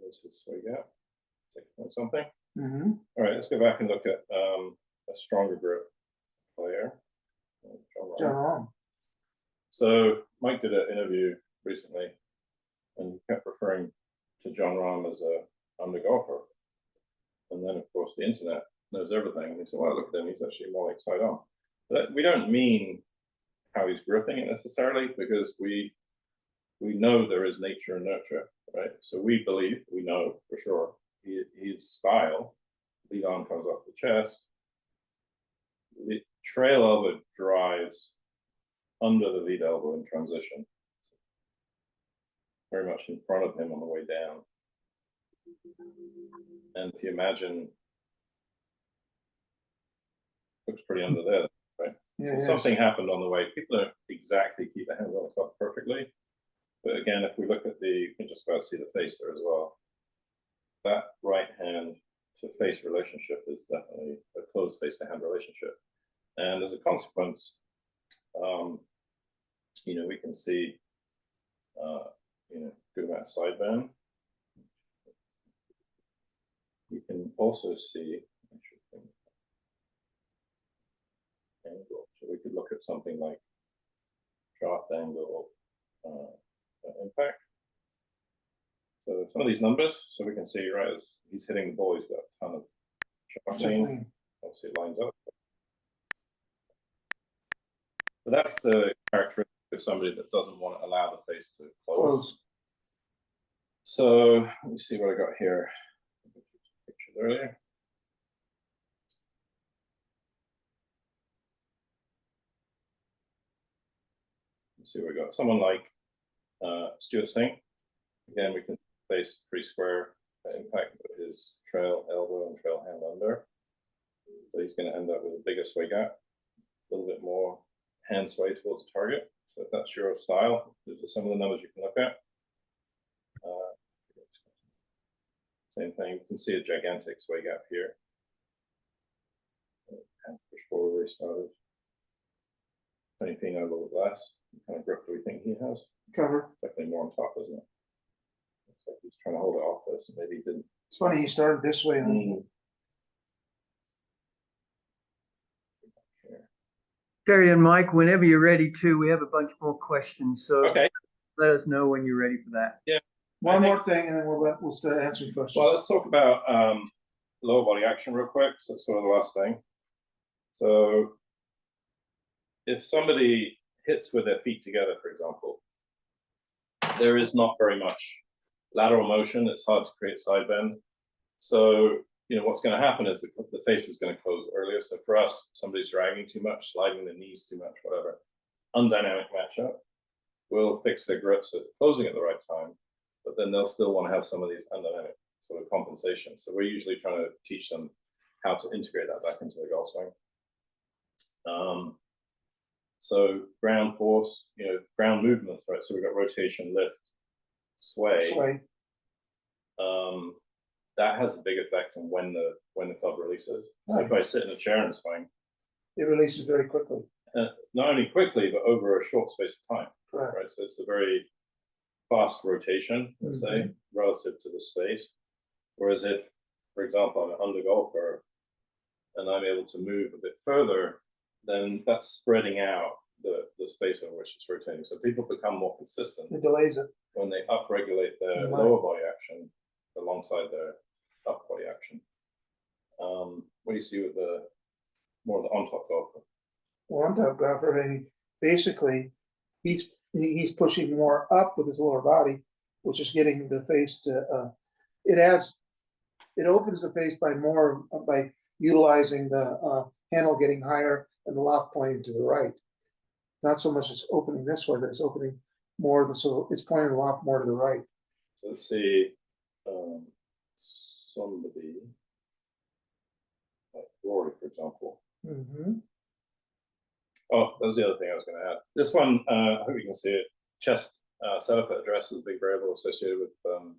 There's his sway gap. 6 point something. All right, let's go back and look at a stronger grip player. John Rahm. So Mike did an interview recently internet knows everything. And they say, well, look at him, he's actually more like side on. But we don't mean how he's gripping it necessarily, because we know there is nature and nurture, right? So we believe, we know for sure, his style, lead arm comes off the chest, the trail elbow drives under the lead elbow in transition, very much in front of him on the way down. And if you imagine, looks pretty under there, right? Yeah, Something happened on the way. People don't exactly keep their hands on the club perfectly. But again, if we look at you can just about see the face there as well. That right hand to face relationship is definitely a close face to hand relationship. And as a consequence, we can see, good amount of side bend. You can also see angle. So we could look at something like shaft angle impact. So some of these numbers, so we can see, right, as he's hitting the ball, he's got a ton of shafting. Obviously it lines up. So that's the characteristic of somebody that doesn't want to allow the face to close. So let me see what I got here. Pictures earlier. Let's see what we got. Someone like Stuart Singh. Again, we can face pretty square impact with his trail elbow and trail hand under. So he's going to end up with a bigger sway gap, a little bit more hand sway towards the target. So if that's your style, these are some of the numbers you can look at. Same thing, you can see a gigantic sway gap here. Hands push forward where he started. Tony Fino a little less. What kind of grip do we think he has? Cover. Definitely more on top, isn't it? Looks like he's trying to hold it off this, and maybe he didn't. It's funny, he started this way. And Terry and Mike, whenever you're ready to, we have a bunch more questions. So Okay. Let us know when you're ready for that. Yeah. One more thing, and then we'll start answering questions. Well, let's talk about lower body action real quick. So it's sort of the last thing. So if somebody hits with their feet together, for example, there is not very much lateral motion. It's hard to create side bend. So, what's going to happen is the face is going to close earlier. So for us, somebody's dragging too much, sliding the knees too much, whatever, undynamic matchup, we'll fix their grips at closing at the right time, but then they'll still want to have some of these undynamic sort of compensation. So we're usually trying to teach them how to integrate that back into the golf swing. So ground force, ground movements, right? So we've got rotation, lift, sway. That has a big effect on when the club releases. Right. If I sit in a chair and swing, It releases very quickly. not only quickly, but over a short space of time. Correct. Right. So it's a very fast rotation, let's say, relative to the space. Whereas if, for example, I'm an under golfer and I'm able to move a bit further, then that's spreading out the space over which it's rotating. So people become more consistent It delays it. when they upregulate their Right. lower body action alongside their upper body action. What do you see with more of the on-top golfer? One top golfer, and basically he's pushing more up with his lower body, which is getting the face to. It opens the face by utilizing the handle getting higher and the lock pointing to the right. Not so much as opening this way, but it's opening more. So it's pointing the lock more to the right. So let's see somebody like Rory, for example. Oh, that was the other thing I was going to add. This one, I hope you can see it. Chest setup at address is a big variable associated with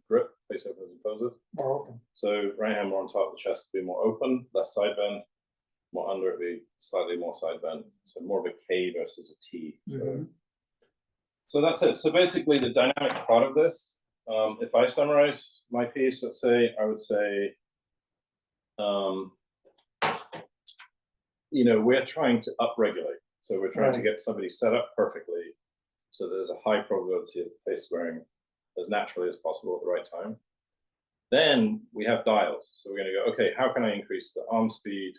grip, face opens and closes. More open. So right hand more on top of the chest to be more open, less side bend. More under it be slightly more side bend. So more of a K versus a T. So that's it. So basically the dynamic part of this, if I summarize my piece, let's say, I would say, we're trying to upregulate. So we're trying to get somebody set up perfectly. So there's a high probability of face squaring as naturally as possible at the right time. Then we have dials. So we're going to go, okay, how can I increase the arm speed,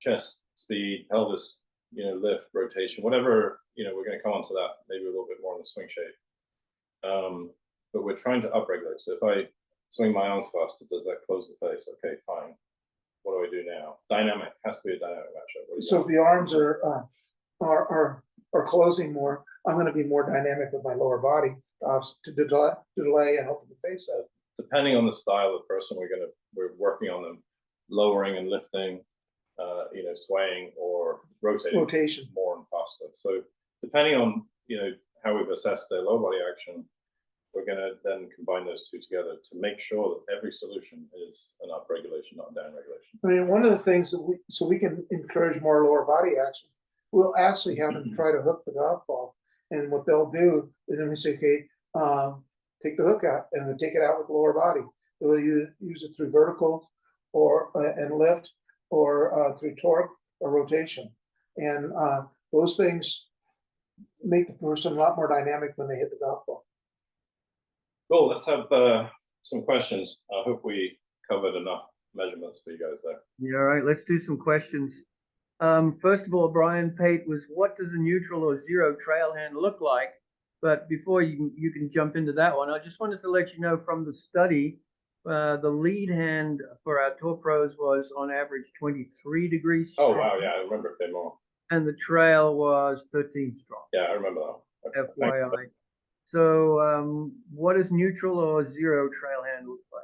chest speed, pelvis, lift, rotation, whatever, we're going to come on to that, maybe a little bit more in the swing shape. But we're trying to upregulate. So if I swing my arms faster, does that close the face? Okay, fine. What do I do now? Dynamic, has to be a dynamic matchup. So if the arms are closing more, I'm going to be more dynamic with my lower body to delay and open the face out. Depending on the style of the person, we're working on them lowering and lifting, swaying or rotating more and faster. So depending on how we've assessed their lower body action, we're going to then combine those two together to make sure that every solution is an up regulation, not a down regulation. I mean, one of the things that we can encourage more lower body action, we'll actually have them try to hook the golf ball, and what they'll do is then we say, okay, take the hook out, and we'll take it out with the lower body. We'll use it through vertical or and lift, or through torque or rotation, and those things make the person a lot more dynamic when they hit the golf ball. Cool. Let's have some questions. I hope we covered enough measurements for you guys there. Yeah, all right, let's do some questions. First of all, Brian Pate was, what does a neutral or zero trail hand look like? But before you can jump into that one, I just wanted to let you know from the study, the lead hand for our tour pros was on average 23 degrees strong. Oh, wow. Yeah, I remember a bit more. And the trail was 13 strong. Yeah, I remember that. Okay, FYI. So what does neutral or zero trail hand look like?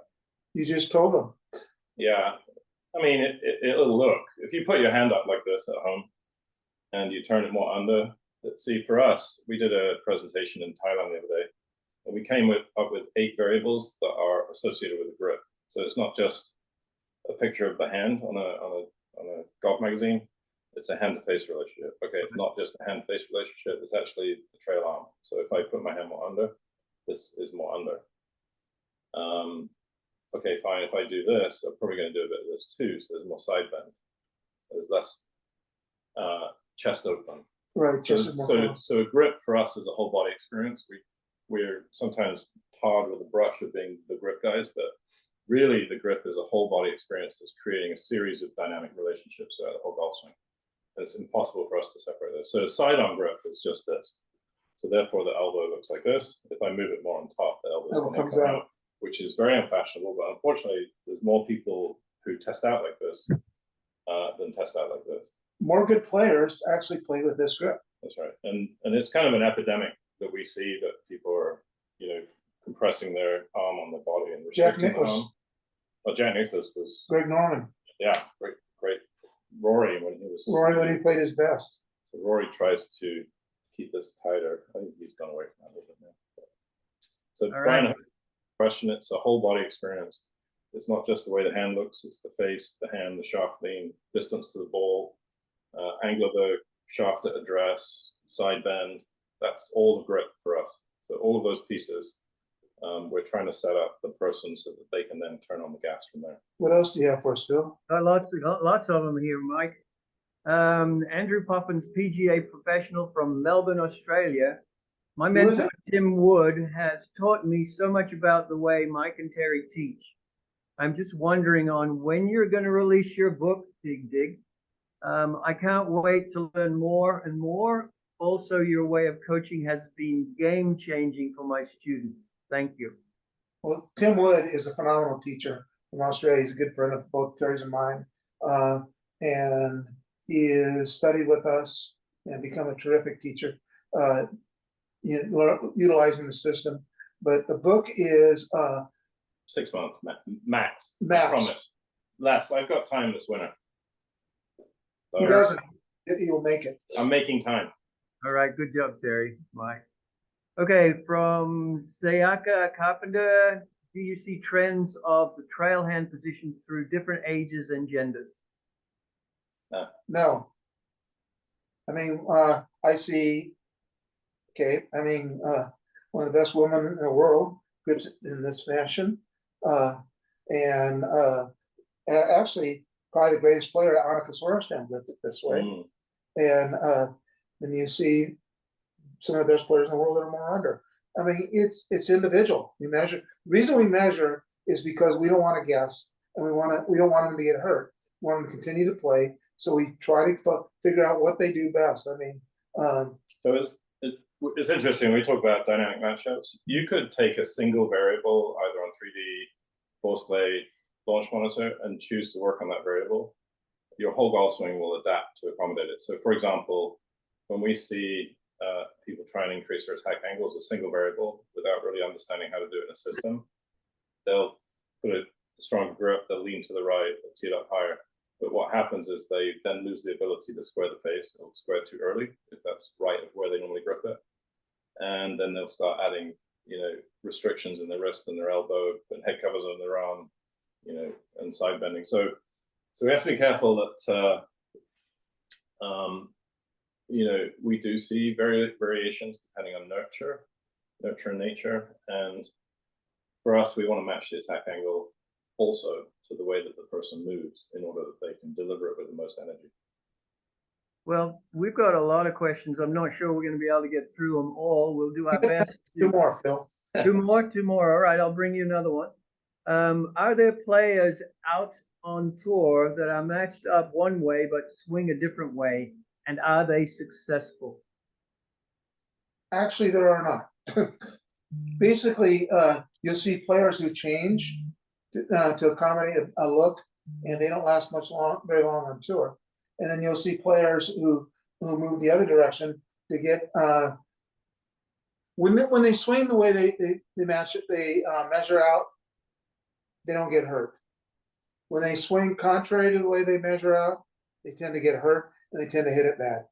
You just told them. Yeah. I mean, it'll look, if you put your hand up like this at home and you turn it more under, see, for us, we did a presentation in Thailand the other day, and we came up with 8 variables that are associated with a grip. So it's not just a picture of the hand on a golf magazine. It's a hand-to-face relationship. Okay, it's not just a hand-to-face relationship. It's actually the trail arm. So if I put my hand more under, this is more under. Okay, fine. If I do this, I'm probably going to do a bit of this too. So there's more side bend. There's less chest open. Right. So a grip for us is a whole body experience. We're sometimes tarred with a brush of being the grip guys, but really the grip is a whole body experience that's creating a series of dynamic relationships throughout the whole golf swing. And it's impossible for us to separate this. So a sidearm grip is just this. So therefore the elbow looks like this. If I move it more on top, the elbow is going to come out, which is very unfashionable. But unfortunately, there's more people who test out like this than test out like this. More good players actually play with this grip. That's right. And it's kind of an epidemic that we see, that people are, compressing their arm on their body and restricting Jack Nicklaus. the arm. Well, Jack Nicklaus was Greg Norman. Yeah, great. Rory when he played his best. So Rory tries to keep this tighter. I think he's gone away from that a little bit now. So Brian, question, it's a whole body experience. It's not just the way the hand looks, it's the face, the hand, the shaft lean, distance to the ball, angle of the shaft at address, side bend. That's all the grip for us. So all of those pieces, we're trying to set up the person so that they can then turn on the gas from there. What else do you have for us, Phil? Lots of them here, Mike. Andrew Poppins, PGA professional from Melbourne, Australia. My mentor, Tim Wood, has taught me so much about the way Mike and Terry teach. I'm just wondering on when you're going to release your book, Dig. I can't wait to learn more and more. Also, your way of coaching has been game-changing for my students. Thank you. Well, Tim Wood is a phenomenal teacher from Australia. He's a good friend of both Terry's and mine. And he has studied with us and become a terrific teacher, utilizing the system. But the book is 6 months max. Max. I promise. Less. I've got time this winter. So he doesn't. He will make it. I'm making time. All right. Good job, Terry. Mike. Okay. From Sayaka Carpenter, do you see trends of the trail hand positions through different ages and genders? No. I mean, I see, one of the best women in the world grips it in this fashion. And actually, probably the greatest player, Annika Sorenstam, gripped it this way. And then you see some of the best players in the world that are more under. I mean, it's individual. We measure. The reason we measure is because we don't want to guess, and we don't want them to get hurt. We want them to continue to play, so we try to figure out what they do best. I mean, so it's interesting. We talk about dynamic matchups. You could take a single variable either on 3D, force play, launch monitor, and choose to work on that variable. Your whole golf swing will adapt to accommodate it. So, for example, when we see people try and increase their attack angles, a single variable, without really understanding how to do it in a system, they'll put a stronger grip, they'll lean to the right, they'll tee it up higher. But what happens is they then lose the ability to square the face, or square too early, if that's right of where they normally grip it. And then they'll start adding, restrictions in their wrist and their elbow, and head covers on their arm, and side bending. So we have to be careful that, we do see variations depending on nurture and nature. And for us, we want to match the attack angle also to the way that the person moves in order that they can deliver it with the most energy. Well, we've got a lot of questions. I'm not sure we're going to be able to get through them all. We'll do our best. Two more, Phil. Two more. All right, I'll bring you another one. Are there players out on tour that are matched up one way but swing a different way, and are they successful? Actually, there are not. Basically, you'll see players who change to accommodate a look, and they don't last very long on tour. And then you'll see players who move the other direction to get when they swing the way they match it, they measure out, they don't get hurt. When they swing contrary to the way they measure out, they tend to get hurt and they tend to hit it bad.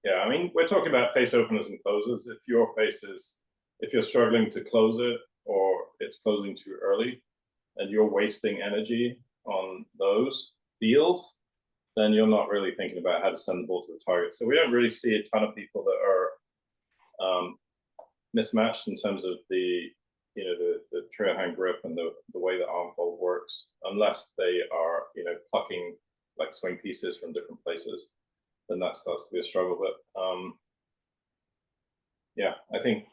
Yeah, I mean, we're talking about face openers and closers. If you're struggling to close it, or it's closing too early, and you're wasting energy on those deals, then you're not really thinking about how to send the ball to the target. So we don't really see a ton of people that are mismatched in terms of the trail hand grip and the way the arm fold works, unless they are plucking like swing pieces from different places. Then that starts to be a struggle. But yeah, I think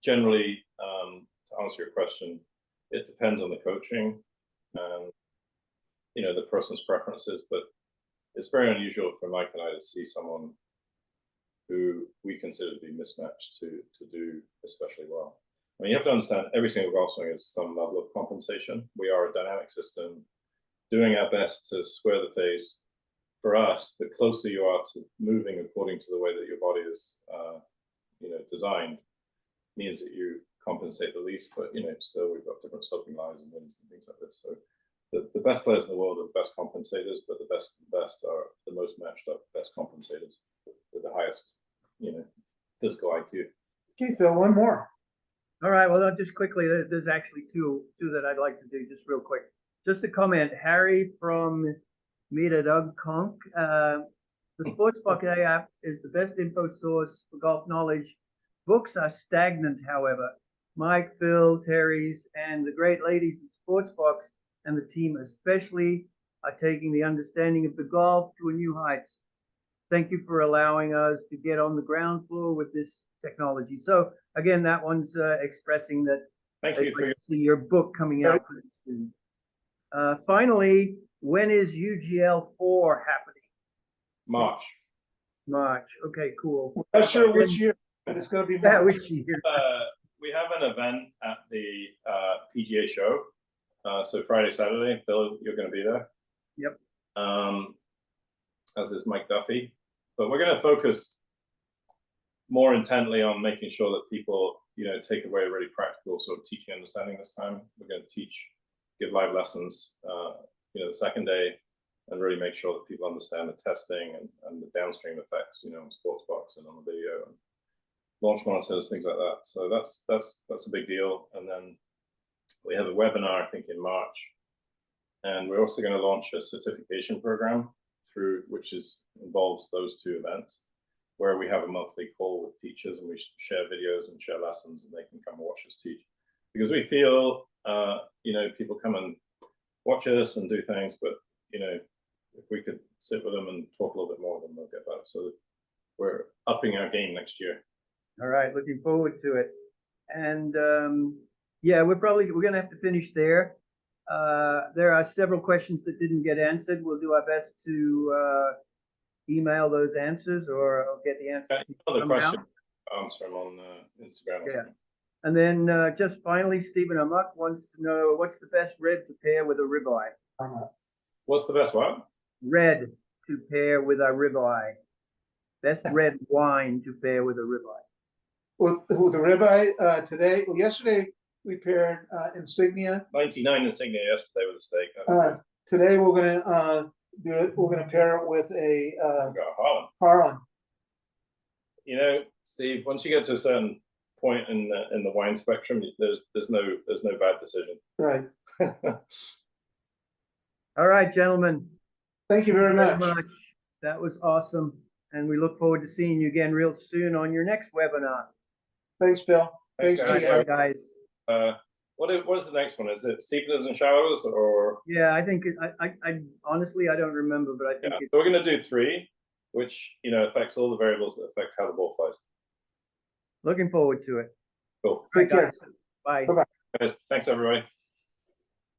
generally, to answer your question, it depends on the coaching and the person's preferences. But it's very unusual for Mike and I to see someone who we consider to be mismatched to do especially well. I mean, you have to understand every single golf swing is some level of compensation. We are a dynamic system, doing our best to square the face. For us, the closer you are to moving according to the way that your body is, designed, means that you compensate the least. But still, we've got different sloping lines and winds and things like this. So the best players in the world are the best compensators, but the best are the most matched up best compensators with the highest, physical IQ. Okay, Phil, one more. All right, well, just quickly, there's actually two that I'd like to do just real quick. Just a comment, Harry from Midadugkonk. The Sportsbox app is the best info source for golf knowledge. Books are stagnant, however. Mike, Phil, Terry's, and the great ladies at Sportsbox and the team especially are taking the understanding of the golf to a new heights. Thank you for allowing us to get on the ground floor with this technology. So again, that one's expressing that Thank you for see your book coming out pretty soon. Finally, when is UGL 4 happening? March. Okay, cool. We're not sure which year, but it's going to be March. Yeah, which year? We have an event at the PGA show. So Friday, Saturday, Phil, you're going to be there. Yep. As is Mike Duffy. But we're going to focus more intently on making sure that people, take away a really practical sort of teaching understanding this time. We're going to give live lessons, the second day, and really make sure that people understand the testing and the downstream effects, on Sportsbox and on the video and launch monitors, things like that. So that's a big deal. And then we have a webinar, I think, in March, and we're also going to launch a certification program which involves those two events, where we have a monthly call with teachers and we share videos and share lessons, and they can come and watch us teach. Because we feel, people come and watch us and do things, but if we could sit with them and talk a little bit more, then they'll get better. So we're upping our game next year. All right, looking forward to it. And Yeah, we're gonna have to finish there. There are several questions that didn't get answered. We'll do our best to email those answers or get the answers to you Another somehow. question, answer them on Instagram. Or Yeah. something. And then just finally, Stephen Amok wants to know what's the best red to pair with a ribeye? What's the best one? Red to pair with a ribeye. Best red wine to pair with a ribeye. With the ribeye, yesterday we paired Insignia. 99 Insignia yesterday with a steak. Today we're gonna do it. We're gonna pair it with a Got Harlan. Harlan. You know, Steve, once you get to a certain point in the wine spectrum, there's no bad decision. Right. All right, gentlemen. Thank you very much. That was awesome. And we look forward to seeing you again real soon on your next webinar. Thanks, Phil. Thanks, Thanks, guys. Guys. What is the next one? Is it seepers and showers or? Yeah, I think I honestly I don't remember, but I think So we're going to do 3, which affects all the variables that affect how the ball flies. looking forward to it. Cool. Take care. Bye. Bye-bye. Guys, thanks everybody.